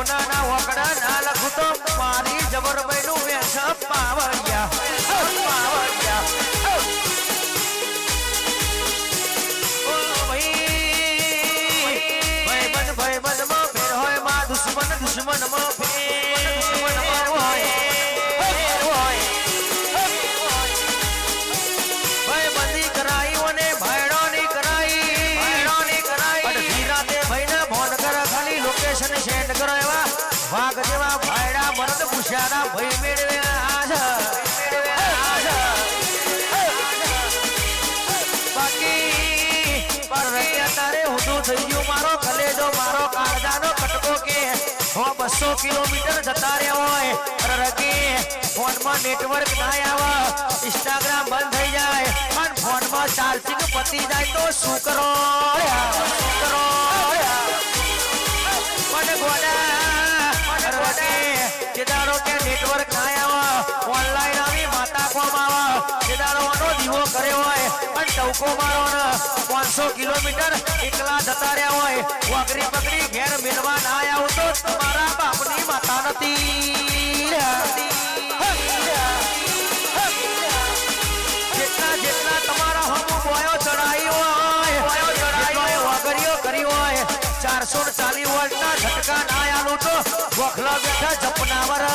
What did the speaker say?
સોનાના વકડા ના લખું તો મારી જબરબાઈનું વેસ પાવડિયા પાવડિયા ભાઈ મનમાં ફેર હોય માં દુશ્મન દુશ્મનમાં ફેર દુશ્મનમાં હોય ભાઈ બંદી કરાઈ અને ભાઈડોની કરાઈ અડધી રાતે ભાઈને ફોન કરે ખાલી લોકેશન સેન્ડ કરો એવા વાઘ જેવા ભાઈડા મરદ પૂછ્યાના ભાઈ મેળવે બાકી તારે હું થઈ ગયું મારો કલેજો મારો કાળજાનો કટકો કે 200 કિલોમીટર જતા રહ્યા હોય રકી ફોનમાં નેટવર્ક ના આવે ઇન્સ્ટાગ્રામ બંધ થઈ જાય પણ ફોનમાં ચાર્જિંગ પતી જાય તો શું કરો મને ગોડા જેદારો કે નેટવર્ક ના આવે ઓનલાઈન આવી માતા કોમ આવે જેદારોનો દીવો કર્યો હોય પણ ટવકો મારો ને 500 કિલોમીટર એકલા જતા રહ્યા હોય વગરી પકડી ઘેર મેળવા ના આવું તો તમારા બાપની માતા નથી જેટલા તમારા હમુ બોયો ચડાઈ હોય વગરીઓ કરી હોય 440 વોલ્ટના ઝટકા ના આલું તો વખલા બેઠા જપનાવર